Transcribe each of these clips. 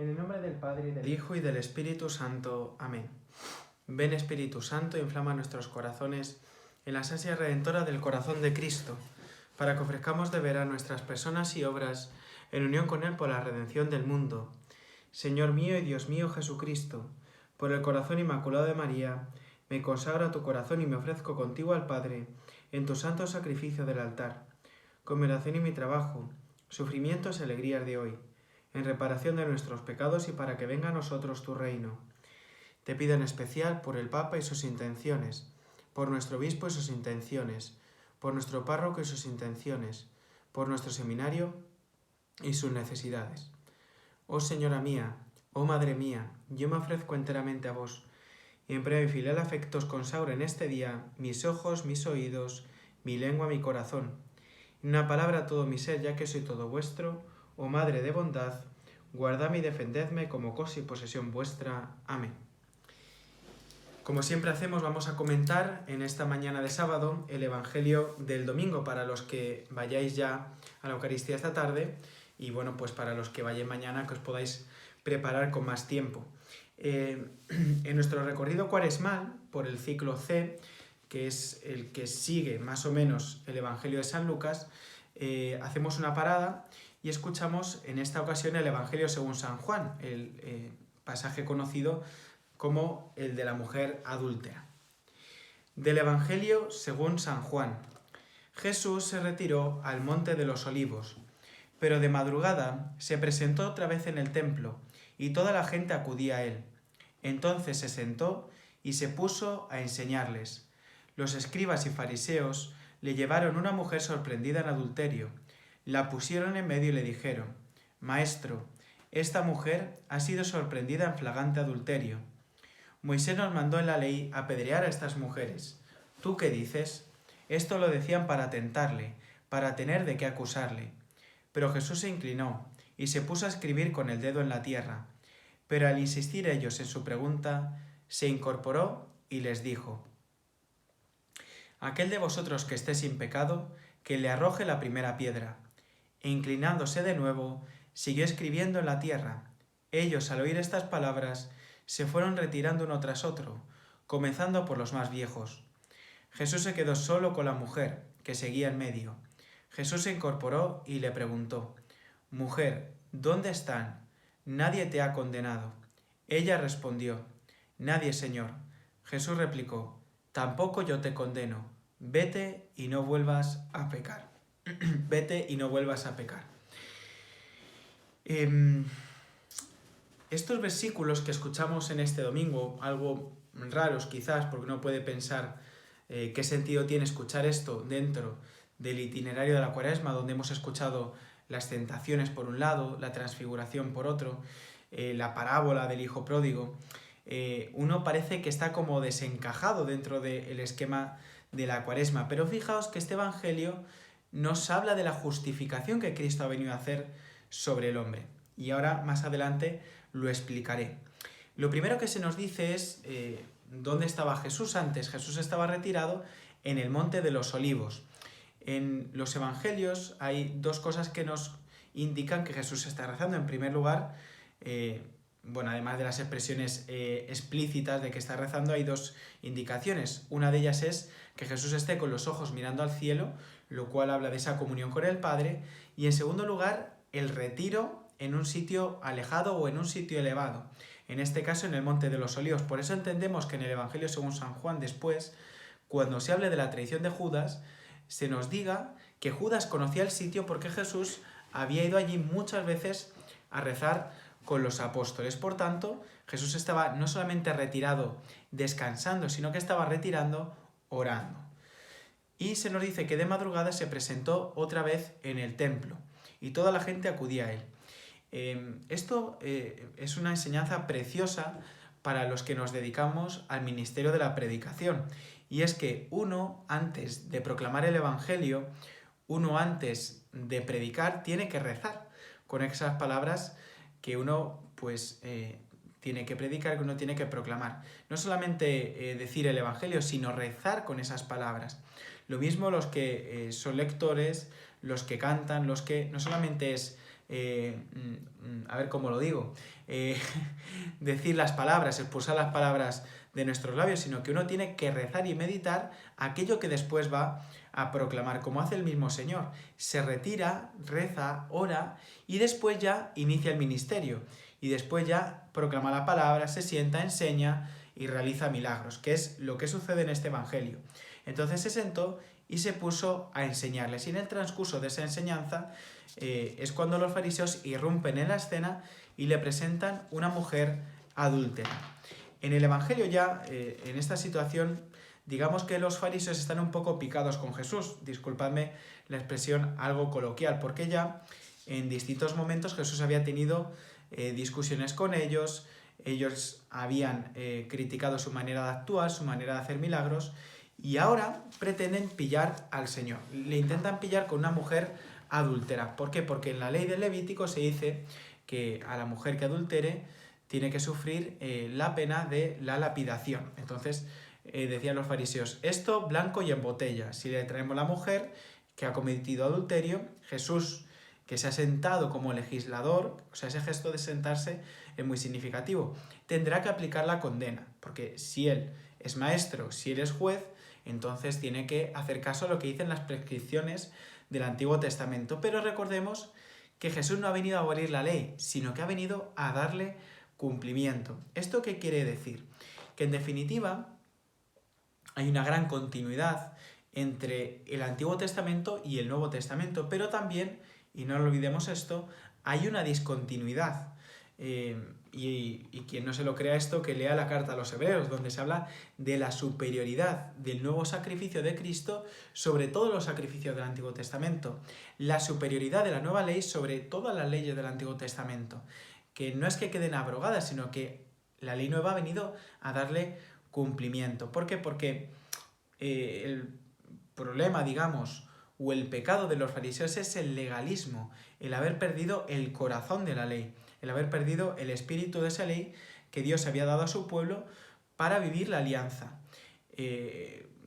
En el nombre del Padre, y del Hijo, y del Espíritu Santo. Amén. Ven, Espíritu Santo, inflama nuestros corazones en la ansia redentora del corazón de Cristo, para que ofrezcamos de veras nuestras personas y obras en unión con Él por la redención del mundo. Señor mío y Dios mío Jesucristo, por el corazón inmaculado de María, me consagro a tu corazón y me ofrezco contigo al Padre, en tu santo sacrificio del altar, con mi oración y mi trabajo, sufrimientos y alegrías de hoy, en reparación de nuestros pecados y para que venga a nosotros tu reino. Te pido en especial por el Papa y sus intenciones, por nuestro obispo y sus intenciones, por nuestro párroco y sus intenciones, por nuestro seminario y sus necesidades. Oh Señora mía, oh Madre mía, yo me ofrezco enteramente a vos, y en breve filial afecto os consagro en este día mis ojos, mis oídos, mi lengua, mi corazón, y una palabra todo mi ser, ya que soy todo vuestro. Oh Madre de bondad, guardadme y defendedme como cosa y posesión vuestra. Amén. Como siempre hacemos, vamos a comentar en esta mañana de sábado el Evangelio del domingo para los que vayáis ya a la Eucaristía esta tarde y bueno, pues para los que vayáis mañana que os podáis preparar con más tiempo. En nuestro recorrido cuaresmal por el ciclo C, que es el que sigue más o menos el Evangelio de San Lucas, hacemos una parada y escuchamos en esta ocasión el Evangelio según San Juan, el pasaje conocido como el de la mujer adúltera. Del Evangelio según San Juan. Jesús se retiró al monte de los Olivos, pero de madrugada se presentó otra vez en el templo, y toda la gente acudía a él. Entonces se sentó y se puso a enseñarles. Los escribas y fariseos le llevaron una mujer sorprendida en adulterio, la pusieron en medio y le dijeron: Maestro, esta mujer ha sido sorprendida en flagrante adulterio. Moisés nos mandó en la ley apedrear a estas mujeres. ¿Tú qué dices? Esto lo decían para tentarle, para tener de qué acusarle. Pero Jesús se inclinó y se puso a escribir con el dedo en la tierra. Pero al insistir ellos en su pregunta, se incorporó y les dijo: Aquel de vosotros que esté sin pecado, que le arroje la primera piedra. E inclinándose de nuevo, siguió escribiendo en la tierra. Ellos, al oír estas palabras, se fueron retirando uno tras otro, comenzando por los más viejos. Jesús se quedó solo con la mujer, que seguía en medio. Jesús se incorporó y le preguntó: Mujer, ¿dónde están? Nadie te ha condenado. Ella respondió: Nadie, Señor. Jesús replicó: Tampoco yo te condeno. Vete y no vuelvas a pecar. Vete y no vuelvas a pecar. Estos versículos que escuchamos en este domingo, algo raros quizás, porque uno puede pensar qué sentido tiene escuchar esto dentro del itinerario de la Cuaresma, donde hemos escuchado las tentaciones por un lado, la transfiguración por otro, la parábola del hijo pródigo. Uno parece que está como desencajado dentro del esquema de la Cuaresma, pero fijaos que este Evangelio nos habla de la justificación que Cristo ha venido a hacer sobre el hombre. Y ahora, más adelante, lo explicaré. Lo primero que se nos dice es dónde estaba Jesús antes. Jesús estaba retirado en el monte de los Olivos. En los evangelios hay dos cosas que nos indican que Jesús está rezando. En primer lugar, además de las expresiones explícitas de que está rezando, hay dos indicaciones. Una de ellas es que Jesús esté con los ojos mirando al cielo, lo cual habla de esa comunión con el Padre. Y en segundo lugar, el retiro en un sitio alejado o en un sitio elevado. En este caso, en el Monte de los Olivos. Por eso entendemos que en el Evangelio según San Juan, después, cuando se hable de la traición de Judas, se nos diga que Judas conocía el sitio porque Jesús había ido allí muchas veces a rezar con los apóstoles. Por tanto, Jesús estaba no solamente retirado descansando, sino que estaba retirando orando. Y se nos dice que de madrugada se presentó otra vez en el templo y toda la gente acudía a él. Esto es una enseñanza preciosa para los que nos dedicamos al ministerio de la predicación. Y es que uno, antes de proclamar el Evangelio, uno antes de predicar tiene que rezar con esas palabras que uno tiene que predicar, que uno tiene que proclamar. No solamente decir el Evangelio, sino rezar con esas palabras. Lo mismo los que son lectores, los que cantan, los que no solamente es a ver cómo lo digo, decir las palabras, expulsar las palabras de nuestros labios, sino que uno tiene que rezar y meditar aquello que después va a proclamar, como hace el mismo Señor. Se retira, reza, ora y después ya inicia el ministerio. Y después ya proclama la palabra, se sienta, enseña y realiza milagros, que es lo que sucede en este Evangelio. Entonces se sentó y se puso a enseñarles. Y en el transcurso de esa enseñanza es cuando los fariseos irrumpen en la escena y le presentan una mujer adúltera. En el Evangelio ya, en esta situación, digamos que los fariseos están un poco picados con Jesús. Disculpadme la expresión algo coloquial, porque ya en distintos momentos Jesús había tenido discusiones con ellos habían criticado su manera de actuar, su manera de hacer milagros, y ahora pretenden pillar al Señor. Le intentan pillar con una mujer adúltera. ¿Por qué? Porque en la ley del Levítico se dice que a la mujer que adultere tiene que sufrir la pena de la lapidación. Entonces, decían los fariseos, esto blanco y en botella. Si le traemos la mujer que ha cometido adulterio, Jesús, que se ha sentado como legislador, o sea, ese gesto de sentarse es muy significativo, tendrá que aplicar la condena, porque si él es maestro, si él es juez, entonces tiene que hacer caso a lo que dicen las prescripciones del Antiguo Testamento. Pero recordemos que Jesús no ha venido a abolir la ley, sino que ha venido a darle cumplimiento. ¿Esto qué quiere decir? Que en definitiva hay una gran continuidad entre el Antiguo Testamento y el Nuevo Testamento, pero también, y no olvidemos esto, hay una discontinuidad. Y quien no se lo crea esto, que lea la carta a los Hebreos, donde se habla de la superioridad del nuevo sacrificio de Cristo sobre todos los sacrificios del Antiguo Testamento. La superioridad de la nueva ley sobre todas las leyes del Antiguo Testamento. Que no es que queden abrogadas, sino que la ley nueva ha venido a darle cumplimiento. ¿Por qué? Porque el problema, digamos, o el pecado de los fariseos es el legalismo, el haber perdido el corazón de la ley, el haber perdido el espíritu de esa ley que Dios había dado a su pueblo para vivir la alianza.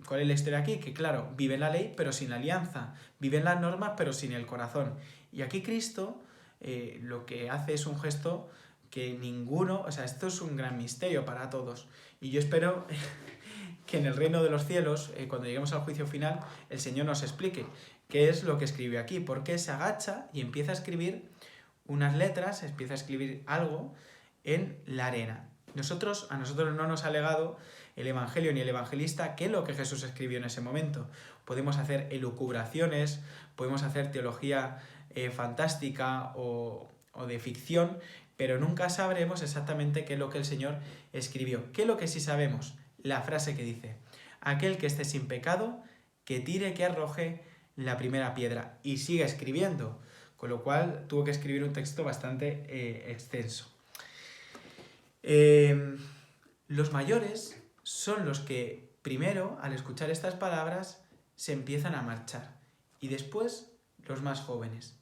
¿Cuál es la historia aquí? Que claro, viven la ley pero sin la alianza, viven las normas pero sin el corazón. Y aquí Cristo lo que hace es un gesto que ninguno, o sea, esto es un gran misterio para todos. Y yo espero que en el reino de los cielos, cuando lleguemos al juicio final, el Señor nos explique qué es lo que escribió aquí, por qué se agacha y empieza a escribir unas letras, empieza a escribir algo en la arena. A nosotros no nos ha legado el Evangelio ni el evangelista qué es lo que Jesús escribió en ese momento. Podemos hacer elucubraciones, podemos hacer teología fantástica o de ficción, pero nunca sabremos exactamente qué es lo que el Señor escribió. ¿Qué es lo que sí sabemos? La frase que dice, aquel que esté sin pecado, que tire, que arroje la primera piedra. Y sigue escribiendo, con lo cual tuvo que escribir un texto bastante extenso. Los mayores son los que primero, al escuchar estas palabras, se empiezan a marchar. Y después, los más jóvenes.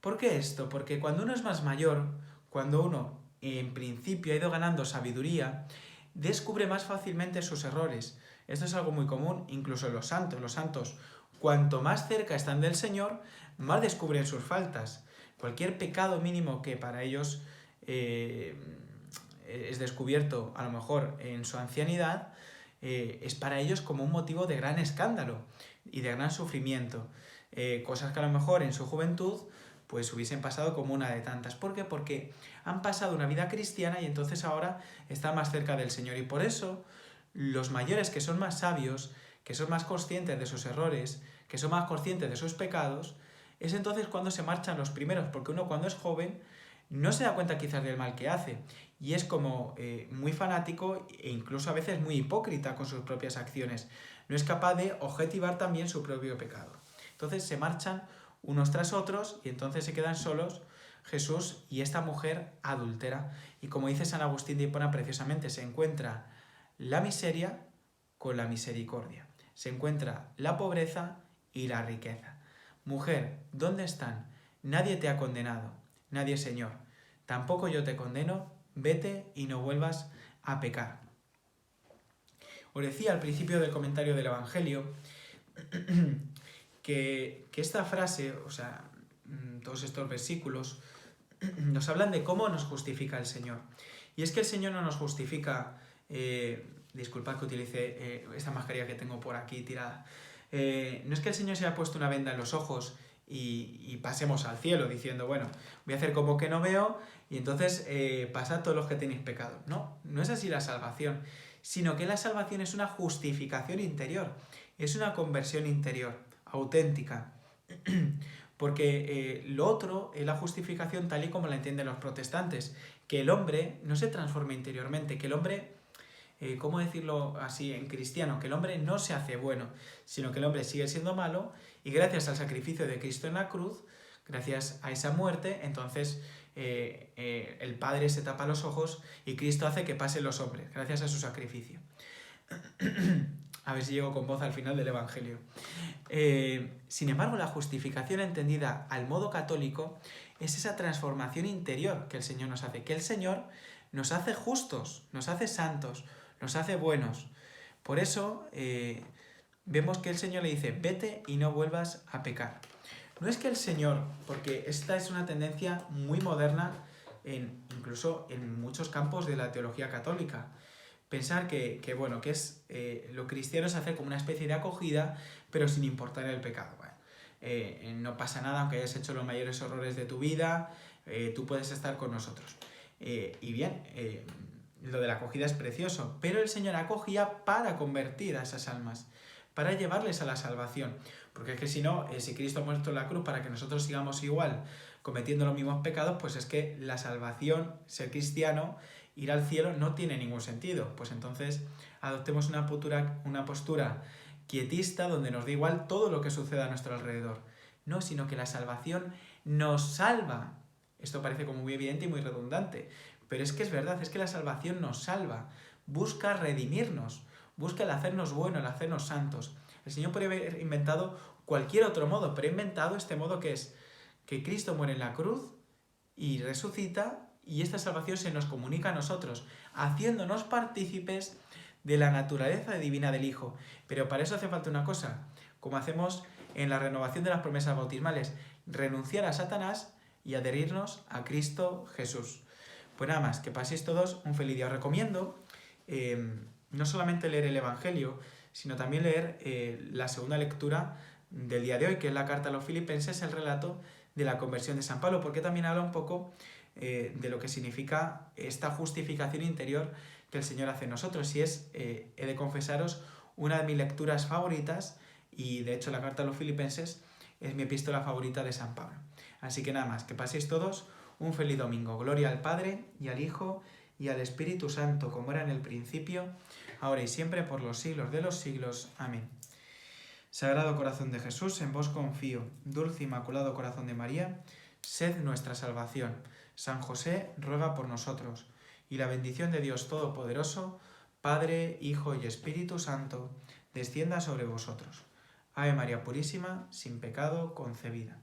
¿Por qué esto? Porque cuando uno es más mayor, cuando uno en principio ha ido ganando sabiduría, descubre más fácilmente sus errores. Esto es algo muy común, incluso en los santos. Los santos, cuanto más cerca están del Señor, más descubren sus faltas. Cualquier pecado mínimo que para ellos es descubierto, a lo mejor en su ancianidad, es para ellos como un motivo de gran escándalo y de gran sufrimiento. Cosas que a lo mejor en su juventud pues hubiesen pasado como una de tantas. ¿Por qué? Porque han pasado una vida cristiana y entonces ahora están más cerca del Señor. Y por eso los mayores, que son más sabios, que son más conscientes de sus errores, que son más conscientes de sus pecados, es entonces cuando se marchan los primeros, porque uno cuando es joven no se da cuenta quizás del mal que hace y es como muy fanático e incluso a veces muy hipócrita con sus propias acciones. No es capaz de objetivar también su propio pecado. Entonces se marchan unos tras otros y entonces se quedan solos Jesús y esta mujer adúltera. Y como dice San Agustín de Hipona preciosamente, se encuentra la miseria con la misericordia. Se encuentra la pobreza y la riqueza. Mujer, ¿dónde están? Nadie te ha condenado. Nadie, Señor. Tampoco yo te condeno. Vete y no vuelvas a pecar. Os decía al principio del comentario del Evangelio que esta frase, o sea, todos estos versículos, nos hablan de cómo nos justifica el Señor. Y es que el Señor no nos justifica, disculpad que utilice esta mascarilla que tengo por aquí tirada, no es que el Señor se haya puesto una venda en los ojos y pasemos al cielo diciendo, bueno, voy a hacer como que no veo y entonces pasad todos los que tenéis pecado. No, no es así la salvación, sino que la salvación es una justificación interior, es una conversión interior, auténtica. Porque lo otro es la justificación tal y como la entienden los protestantes, que el hombre no se transforma interiormente, que el hombre, ¿cómo decirlo así en cristiano? Que el hombre no se hace bueno, sino que el hombre sigue siendo malo y gracias al sacrificio de Cristo en la cruz, gracias a esa muerte, entonces el Padre se tapa los ojos y Cristo hace que pasen los hombres, gracias a su sacrificio. A ver si llego con voz al final del Evangelio. Sin embargo, la justificación entendida al modo católico es esa transformación interior que el Señor nos hace, que el Señor nos hace justos, nos hace santos, nos hace buenos. Por eso vemos que el Señor le dice, vete y no vuelvas a pecar. No es que el Señor, porque esta es una tendencia muy moderna, incluso en muchos campos de la teología católica, pensar que es lo cristiano es hacer como una especie de acogida, pero sin importar el pecado. Bueno, no pasa nada, aunque hayas hecho los mayores horrores de tu vida, tú puedes estar con nosotros. Y bien, lo de la acogida es precioso, pero el Señor acogía para convertir a esas almas, para llevarles a la salvación. Porque es que si no, si Cristo ha muerto en la cruz para que nosotros sigamos igual cometiendo los mismos pecados, pues es que la salvación, ser cristiano, ir al cielo no tiene ningún sentido. Pues entonces adoptemos una postura quietista donde nos da igual todo lo que suceda a nuestro alrededor. No, sino que la salvación nos salva. Esto parece como muy evidente y muy redundante, pero es que es verdad, es que la salvación nos salva. Busca redimirnos, busca el hacernos buenos, el hacernos santos. El Señor podría haber inventado cualquier otro modo, pero ha inventado este modo que es que Cristo muere en la cruz y resucita, y esta salvación se nos comunica a nosotros, haciéndonos partícipes de la naturaleza divina del Hijo. Pero para eso hace falta una cosa, como hacemos en la renovación de las promesas bautismales, renunciar a Satanás y adherirnos a Cristo Jesús. Pues nada más, que paséis todos un feliz día. Os recomiendo no solamente leer el Evangelio, sino también leer la segunda lectura del día de hoy, que es la carta a los Filipenses, el relato de la conversión de San Pablo, porque también habla un poco de lo que significa esta justificación interior que el Señor hace en nosotros. Y es, he de confesaros, una de mis lecturas favoritas, y de hecho la carta a los Filipenses es mi epístola favorita de San Pablo. Así que nada más, que paséis todos un feliz domingo. Gloria al Padre, y al Hijo, y al Espíritu Santo, como era en el principio, ahora y siempre, por los siglos de los siglos. Amén. Sagrado Corazón de Jesús, en vos confío. Dulce Inmaculado Corazón de María, sed nuestra salvación. San José, ruega por nosotros. Y la bendición de Dios Todopoderoso, Padre, Hijo y Espíritu Santo, descienda sobre vosotros. Ave María Purísima, sin pecado concebida.